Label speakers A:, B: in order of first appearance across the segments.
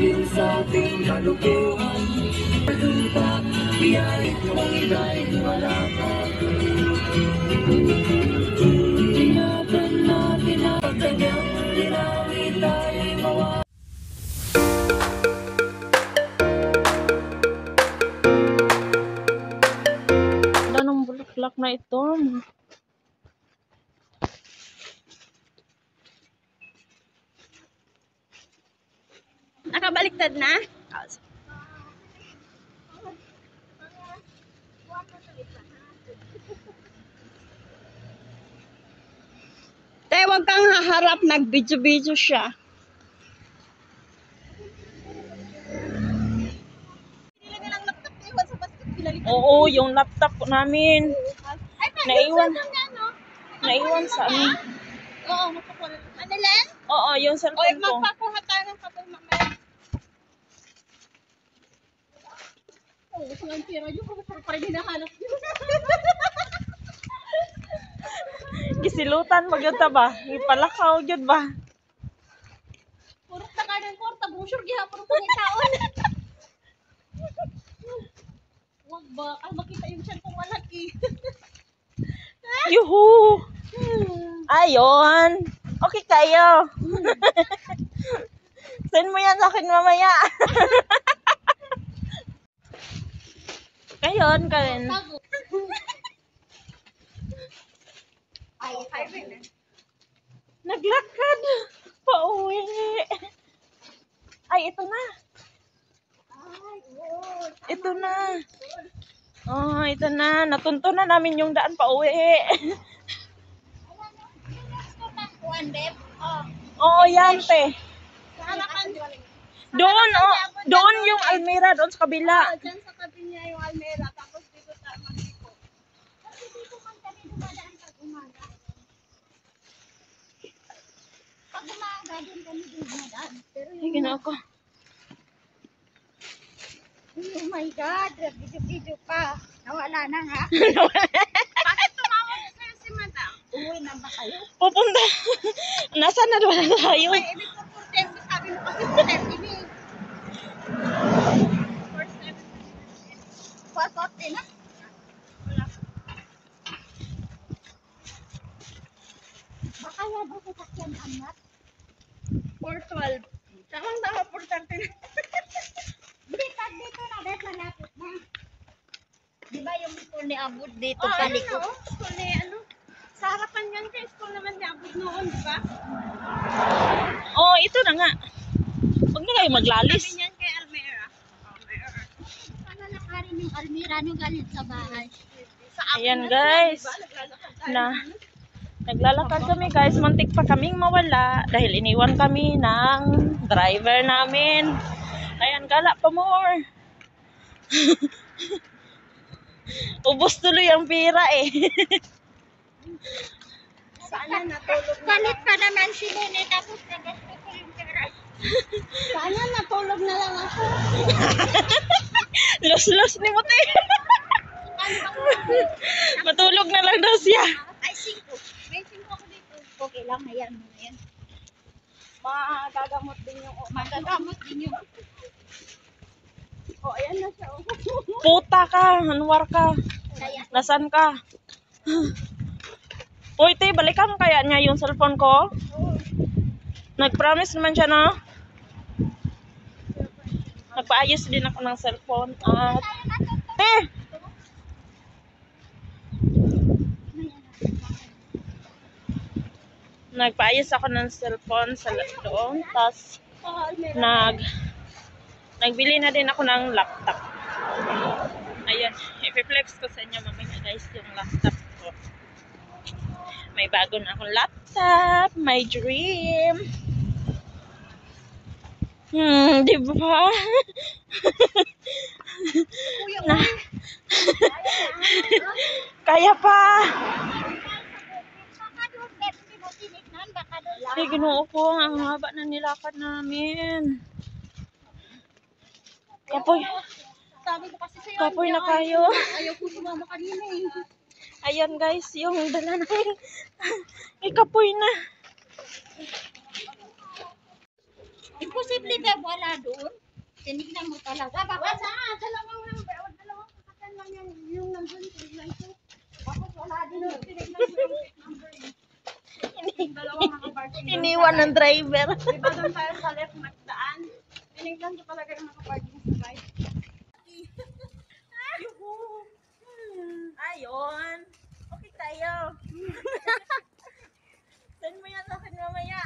A: dahil sa ating kalukuhan. Lupa, biyayit ng iba'y wala pa. Ingatan natin ang kanyang dinamit ay mawala.
B: Anong bulaklak na ito?
C: Nakabaliktad na? Te, wag kang haharap. Nag-video-video siya.
B: Oo, yung laptop namin. Naiwan sa ano.
C: Oo, magpakuha. Ano lang?
B: Oo, yung cellphone ko.
C: Magpakuha tayo ng kapag mamaya. Oo, gusto ng pera yun. Pa rin hinahanap yun.
B: Gisilutan magyud ta ba? Ipalakaw gyud ba?
C: Purok na ka ng kwarta. Brochure gihapon ko ng taon. Wag ba? Ay, makita yung siya kung malaki.
B: Yuhu! Ayon! Okay kayo! Send mo yan sa akin mamaya. Kayon, Karen.
C: Ay, highway na.
B: Naglakad. Pauwi. Ay, ito na. Ito na. Oh, ito na. Natunto na namin yung daan pauwi. Oo, yan, te. Doon, oh, doon yung Almira, doon sa kabila.
C: Diyan sa tabi niya yung Almera. Tapos dito sa Magdiko. Kasi dito man kami dumadaan pag umaga. Pag umaga, doon kami dumadaan. Pero
B: Ay, ginawa ko.
C: oh my God, video-video pa. Nawala na nga. Bakit tumawag sa'yo si Madam? Uwi na ba kayo?
B: Pupunta. Nasaan na doon tayo?
C: May ibig ko 4:10. Sabi mo kasi 4:30 eh. 4:40 na? Wala. Baka yan ako sasakyan angat. 4:12. Tamang-tama 4:30 na. Dito na, dahil malapit na. Di ba yung school ni Abud dito paliko? Oo, school ni ano? Sa harapan yan kay school naman ni Abud noon, di ba?
B: Oh, ito na nga. Huwag na kayo maglalis.
C: Sabi niyan kay Almera. Sana nakarin yung Almera nung galit sa bahay.
B: Ayan, guys. Naglalakad kami, guys. Muntik pa kaming mawala dahil iniwan kami ng driver namin. Ayan, gala pa more. Ubos tuloy ang pira eh.
C: Sana natulog na. Galit pa naman si Nene tapos nagasto ko yung pera. Sana natulog na lang ako.
B: Los-los ni Mote. Matulog na lang daw siya.
C: Ay, 5. May 5 ako dito. Okay lang, hayaan mo na yan.
B: Magagamot din yung
C: Magagamot din yun. Oh, ayan na siya.
B: puta ka, hanwar ka. Nasaan ka? Uy, te, balikan kaya niya yung cellphone ko? Nag-promise naman siya na. Nagpaayos din ako ng cellphone. At, te! Nagpaayos ako ng cellphone sa doon. Tapos, nagbili na din ako ng laptop. Ayan, i-flex ko sa inyo mamaya guys yung laptop ko. May bago na akong laptop, my dream. Di ba? Na, kaya pa. Ay, ginoo ko, ang haba na nilakad namin. Kapoy.
C: Sabi ko kasi sa'yo,
B: Kapoy na kayo.
C: ayaw ko sumama kanina eh.
B: Ayan guys, yung dala namin. Ay, kapoy na.
C: Imposible na wala doon. talaga. Bakit saan? Dalawang sasakyan lang yung nandun. Tinignan ko. Bakit wala din yung tinignan ko yung plate number eh. Yung dalawang nakaparking doon
B: Iniwan
C: sa
B: ng driver.
C: right. Diba doon tayo sa left magdaan? Tinignan ko talaga yung nakaparking sa right.
B: Ayun. Okay tayo. Send mo yan sa akin mamaya.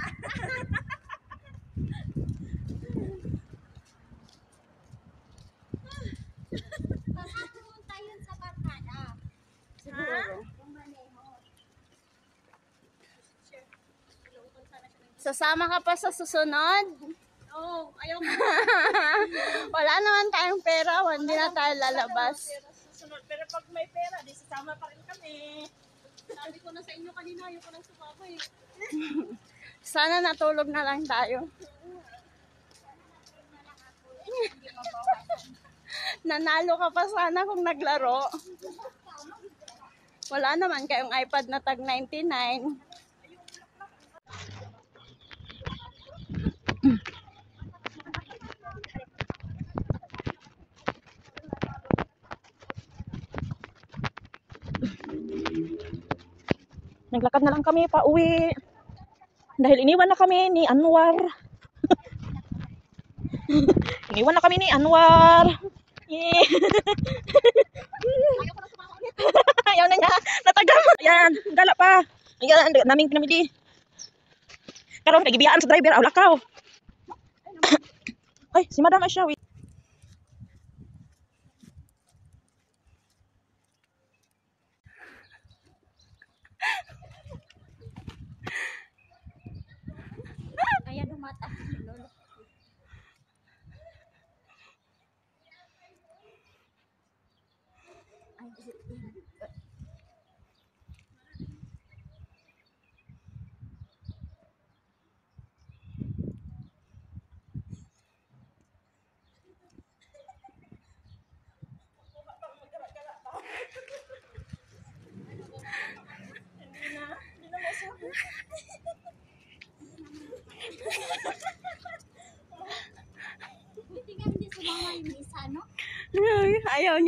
C: Baka pumunta yun sa barkada.
B: Ha?
C: Sasama ka pa sa susunod?
B: Oo, ayaw ko.
C: Wala naman tayong pera, hindi na tayo lalabas.
B: Susunod. Pero pag may pera, di sasama pa rin kami.
C: Sabi ko na sa inyo kanina, ayaw ko lang sumama eh. Sana natulog na lang tayo. Nanalo ka pa sana kung naglaro. Wala naman kayong iPad na tag 99.
B: Naglakad na lang kami pa uwi. Dahil iniwan na kami ni Anwar. Iniwan na kami ni Anwar. Yeah. Ayaw na niya. Natagam. Ayan, gala pa. Ayan, naming pinamili. Karon nagibiyaan sa driver, aw lakaw. Ay, si Madam Asya. Wait.
C: Ayan, umata. Buti nga hindi sumama yung isa, no?
B: Ayaw niya.